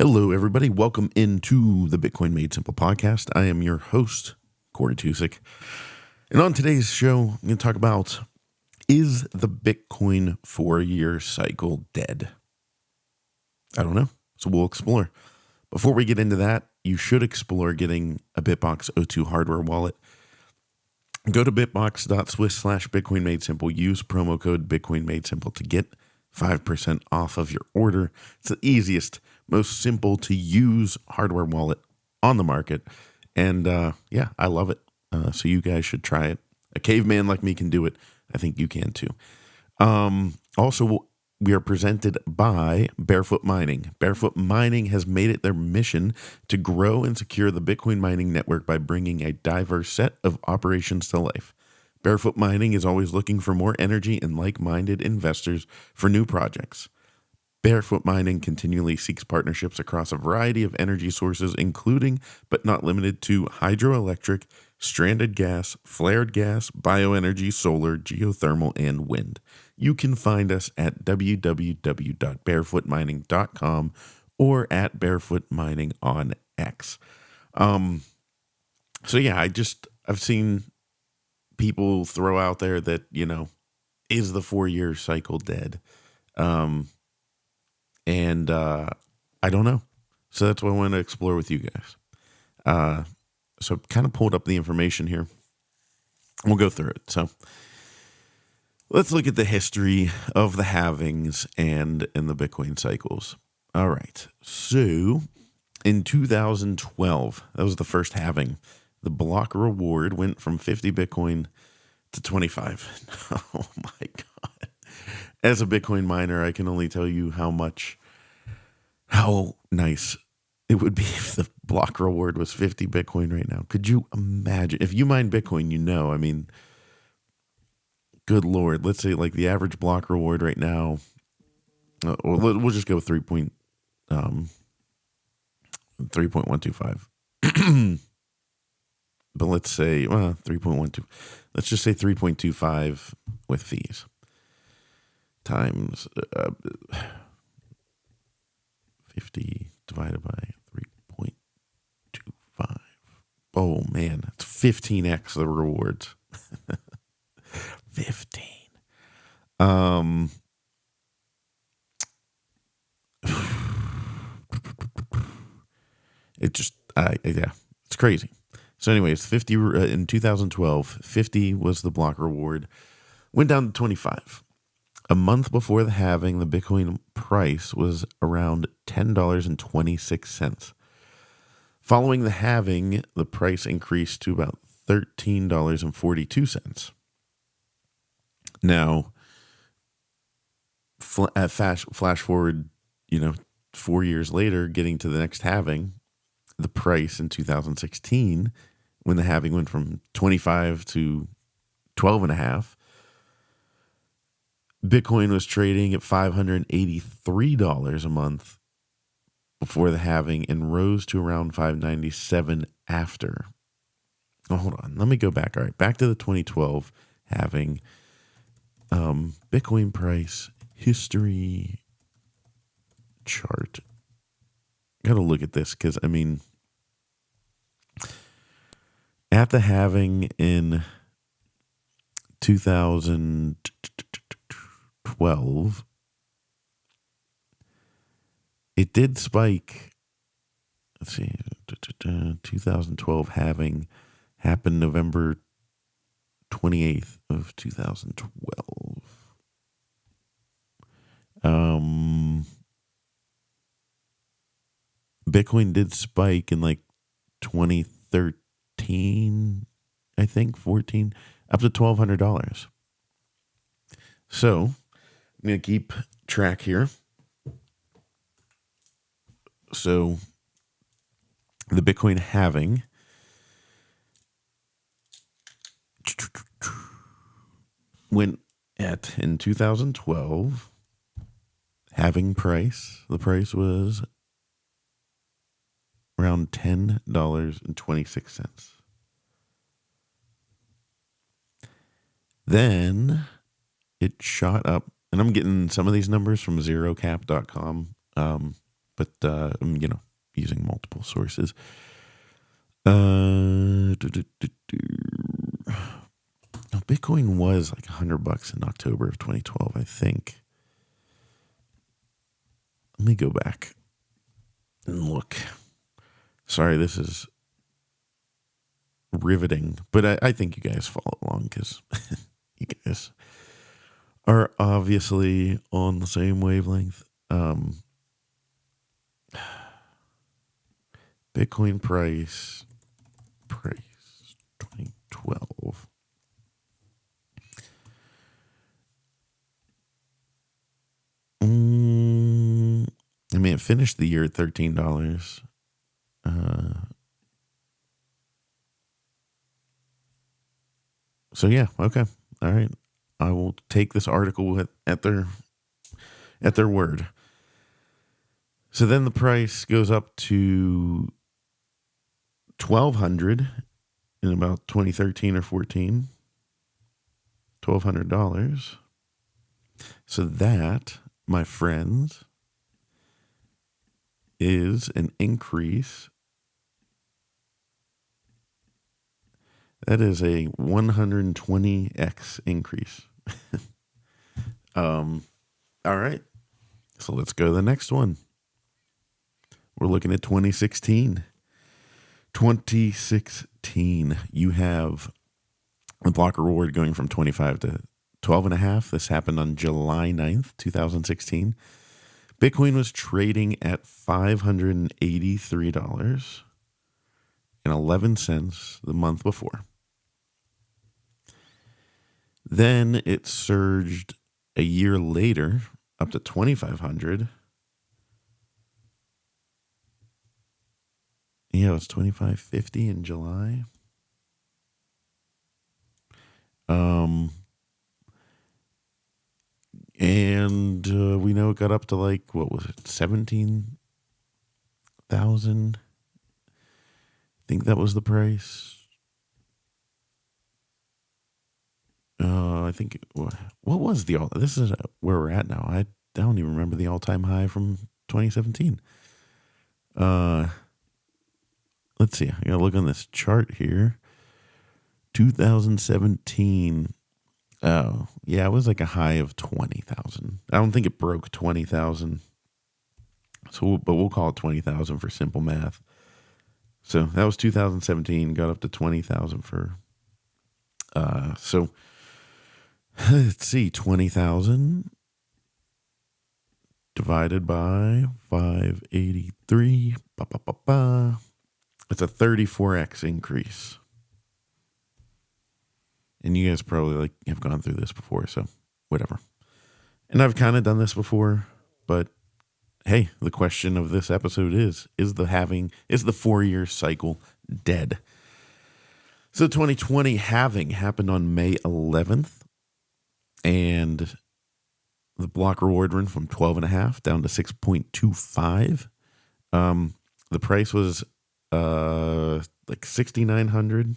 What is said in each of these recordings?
Hello, everybody. Welcome into the Bitcoin Made Simple podcast. I am your host, Cory. And on today's show, I'm going to talk about, is the Bitcoin 4-year cycle dead? I don't know. So we'll explore. Before we get into that, you should explore getting a Bitbox O2 hardware wallet. Go to bitbox.swiss/Bitcoin Made Simple. Use promo code Bitcoin Made Simple to get 5% off of your order. It's the easiest, most simple to use hardware wallet on the market. And yeah, I love it. So you guys should try it. A caveman like me can do it. I think you can too. Also, we are presented by Barefoot Mining. Barefoot Mining has made it their mission to grow and secure the Bitcoin mining network by bringing a diverse set of operations to life. Barefoot Mining is always looking for more energy and like-minded investors for new projects. Barefoot Mining continually seeks partnerships across a variety of energy sources, including but not limited to hydroelectric, stranded gas, flared gas, bioenergy, solar, geothermal, and wind. You can find us at www.barefootmining.com or at Barefoot Mining on X. So yeah, I've seen people throw out there that, is the 4-year cycle dead? And I don't know. So that's what I want to explore with you guys. So kind of pulled up the information here. We'll go through it. So let's look at the history of the halvings and in the Bitcoin cycles. All right. So in 2012, that was the first halving. The block reward went from 50 Bitcoin to 25. Oh my God. As a Bitcoin miner, I can only tell you how nice it would be if the block reward was 50 Bitcoin right now. Could you imagine? If you mine Bitcoin, good Lord. Let's say like the average block reward right now, we'll just go 3.125. But let's say 3.12. Let's just say 3.25 with fees times 50 divided by 3.25. Oh man, that's 15x the rewards. 15. It's crazy. So anyways, 50 in 2012, 50 was the block reward, went down to 25. A month before the halving, the Bitcoin price was around $10.26. Following the halving, the price increased to about $13.42. Now, flash forward, 4 years later, getting to the next halving, the price in 2016, when the halving went from 25 to 12.5, Bitcoin was trading at $583 a month before the halving and rose to around $597 after. Oh, hold on. Let me go back. All right. Back to the 2012 halving. Bitcoin price history chart. Got to look at this because, at the halving in 2012, it did spike. Let's see, 2012 halving happened November 28th of 2012. Bitcoin did spike in like 2013, I think, 14, up to $1,200. So I'm going to keep track here. So the Bitcoin halving went at, in 2012, halving price, the price was around $10.26. Then it shot up, and I'm getting some of these numbers from zerocap.com. but using multiple sources. Now, Bitcoin was like $100 in October of 2012, I think. Let me go back and look. Sorry, this is riveting, but I think you guys follow along because you guys are obviously on the same wavelength. Bitcoin price 2012. I mean, it finished the year at $13. So yeah, okay, all right. I will take this article at their word. So then the price goes up to $1,200 in about 2013 or 14. $1,200. So that, my friends, is an increase. That is a 120x increase. All right. So let's go to the next one. We're looking at 2016. 2016, you have the block reward going from 25 to 12.5. This happened on July 9th, 2016. Bitcoin was trading at $583.11 the month before. Then it surged a year later up to 2,500. Yeah, it was 2,550 in July. And we know it got up to like, what was it, 17,000? I think that was the price. I think, what was the, this is where we're at now. I don't even remember the all-time high from 2017. Let's see. I gotta look on this chart here. 2017. Oh, yeah, it was like a high of 20,000. I don't think it broke 20,000. So, but we'll call it 20,000 for simple math. So that was 2017, got up to 20,000 for, so let's see, 20,000 divided by 583. It's a 34x increase. And you guys probably like have gone through this before, so whatever. And I've kind of done this before, but hey, the question of this episode is the 4-year cycle dead? So 2020 halving happened on May 11th, and the block reward went from 12.5 down to 6.25. The price was like 6,900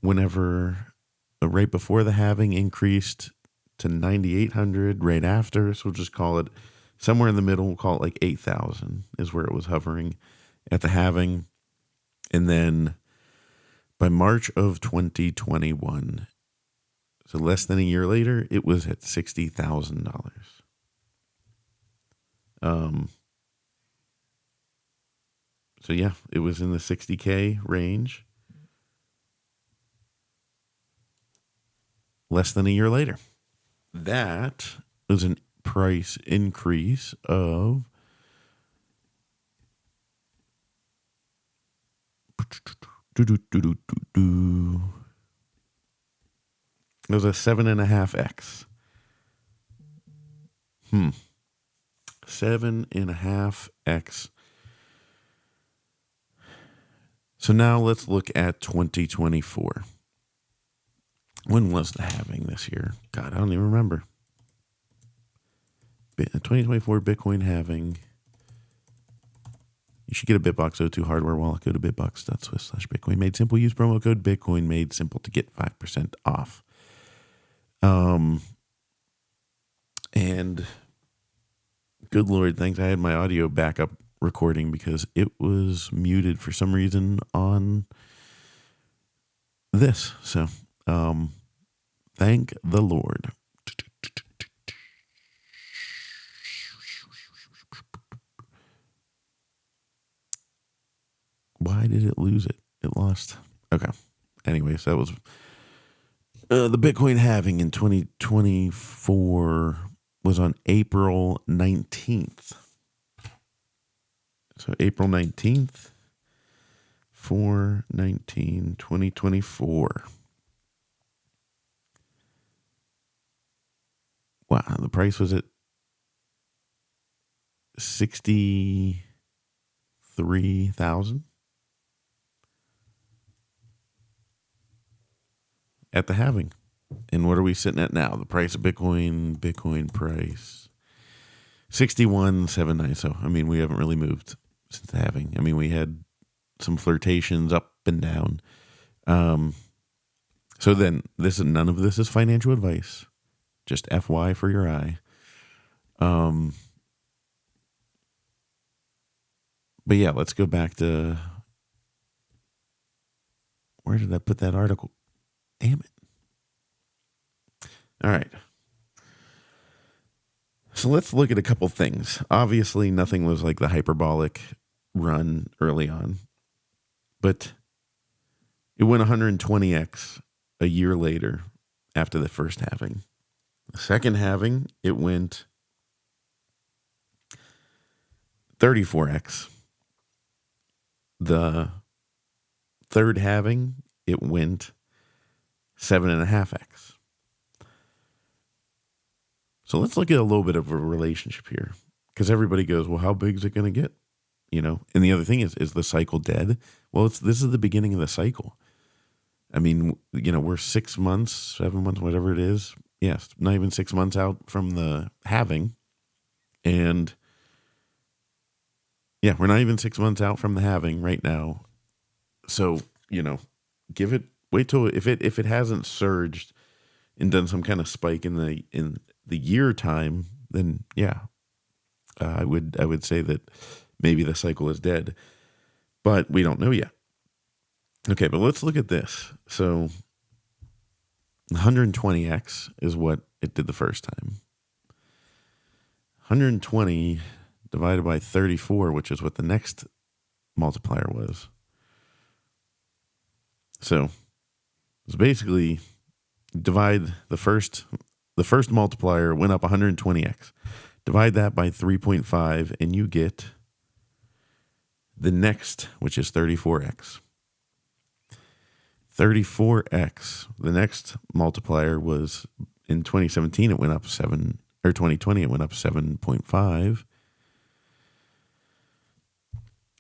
whenever right before the halving, increased to 9,800 right after. So we'll just call it somewhere in the middle. We'll call it like 8,000 is where it was hovering at the halving. And then by March of 2021, so less than a year later, it was at $60,000. So yeah, it was in the 60K range. Less than a year later. That was a price increase of it was a 7.5x. 7.5x. So now let's look at 2024. When was the halving this year? God, I don't even remember. 2024 Bitcoin halving. You should get a Bitbox O2 hardware wallet. Go to bitbox.swiss/Bitcoin made simple. Use promo code Bitcoin made simple to get 5% off. And Good Lord, thanks. I had my audio backup recording because it was muted for some reason on this. So, thank the Lord. Why did it lose it? It lost. Okay. Anyways, that was the Bitcoin halving in 2024 was on April 19th. So April 19th, 4/19/2024. Wow, the price was at 63,000 at the halving. And what are we sitting at now? The price of Bitcoin price 61,790. So, I mean, we haven't really moved since the halving. I mean, we had some flirtations up and down. So then none of this is financial advice. Just FY for your eye. But yeah, let's go back to, where did I put that article? Damn it. All right. So let's look at a couple things. Obviously, nothing was like the hyperbolic run early on, but it went 120x a year later after the first halving. The second halving, it went 34x. The third halving, it went 7.5x. So let's look at a little bit of a relationship here, because everybody goes, well, how big is it going to get? You know, and the other thing is the cycle dead? Well, this is the beginning of the cycle. I mean, you know, we're 6 months, 7 months, whatever it is. Yes, not even 6 months out from the halving. And yeah, we're not even 6 months out from the halving right now. So, you know, wait till if it hasn't surged and done some kind of spike in the year time, then yeah, I would say that maybe the cycle is dead, but we don't know yet. Okay, but let's look at this. So 120x is what it did the first time. 120 divided by 34, which is what the next multiplier was. So it's basically divide the first multiplier went up 120x. Divide that by 3.5 and you get the next, which is 34x. 34x. The next multiplier was in 2017, it went up 7, or 2020, it went up 7.5.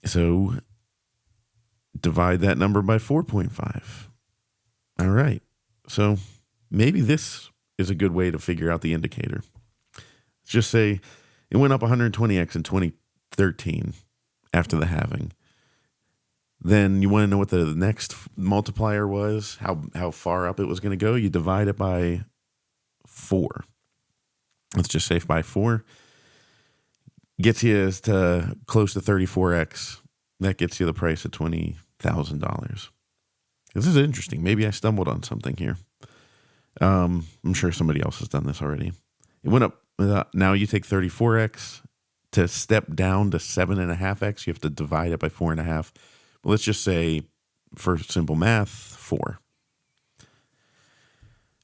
So divide that number by 4.5. All right. So maybe this is a good way to figure out the indicator. Let's just say it went up 120x in 2013 after the halving. Then you want to know what the next multiplier was, how far up it was going to go. You divide it by 4. Let's just say by 4. Gets you to close to 34x. That gets you the price of $20,000. This is interesting. Maybe I stumbled on something here. I'm sure somebody else has done this already. It went up. Now you take 34x. To step down to 7.5x, you have to divide it by 4.5. But let's just say, for simple math, 4.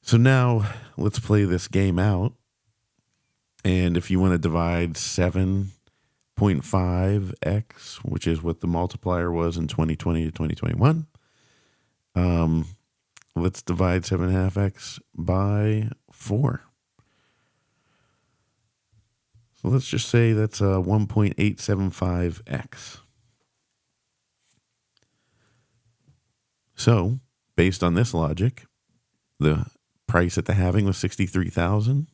So now let's play this game out. And if you want to divide 7.5x, which is what the multiplier was in 2020 to 2021, let's divide 7.5x by 4. So let's just say that's 1.875x. So, based on this logic, the price at the halving was 63,000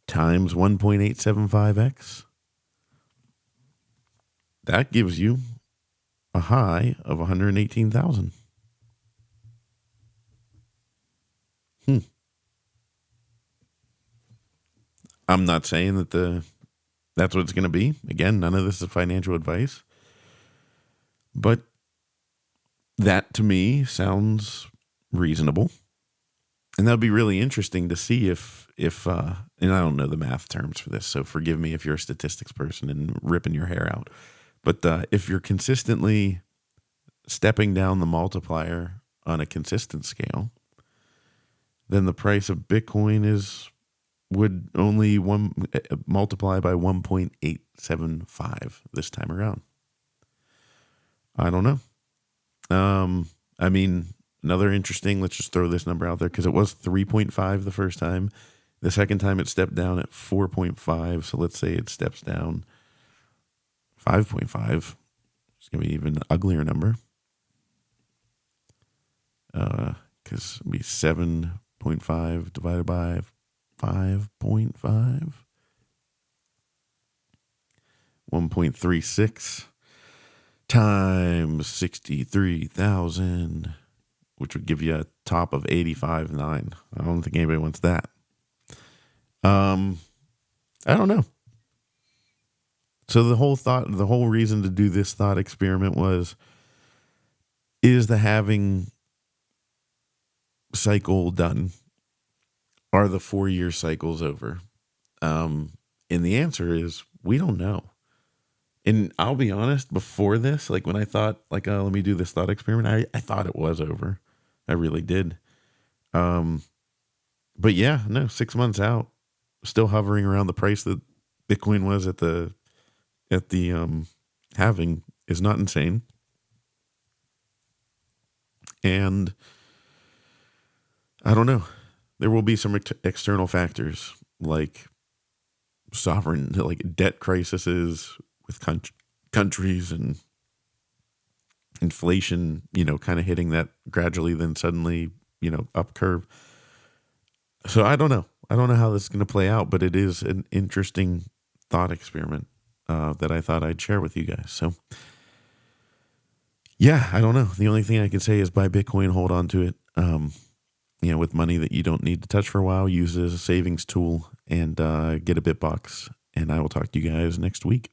times 1.875x. That gives you a high of 118,000. I'm not saying that the That's what it's going to be. Again, none of this is financial advice. But that to me sounds reasonable. And that would be really interesting to see if and I don't know the math terms for this, so forgive me if you're a statistics person and ripping your hair out. But if you're consistently stepping down the multiplier on a consistent scale, then the price of Bitcoin would only multiply by 1.875 this time around. I don't know. I mean, another interesting, let's just throw this number out there because it was 3.5 the first time. The second time it stepped down at 4.5. So let's say it steps down 5.5. It's going to be even an uglier number. Because it'll be 7.5 divided by 5.5. 1.36 times 63,000, which would give you a top of 85.9. I don't think anybody wants that. I don't know. So the whole reason to do this thought experiment was, is the halving cycle done? Are the 4-year cycles over? And the answer is, we don't know. And I'll be honest, before this, like when I thought, like, let me do this thought experiment, I thought it was over. I really did. But yeah, no, 6 months out, still hovering around the price that Bitcoin was at the halving is not insane. And I don't know. There will be some external factors like sovereign, like debt crises with countries and inflation, kind of hitting that gradually, then suddenly, up curve. So I don't know. I don't know how this is going to play out, but it is an interesting thought experiment that I thought I'd share with you guys. So yeah, I don't know. The only thing I can say is buy Bitcoin, hold on to it. With money that you don't need to touch for a while, use it as a savings tool and get a BitBox. And I will talk to you guys next week.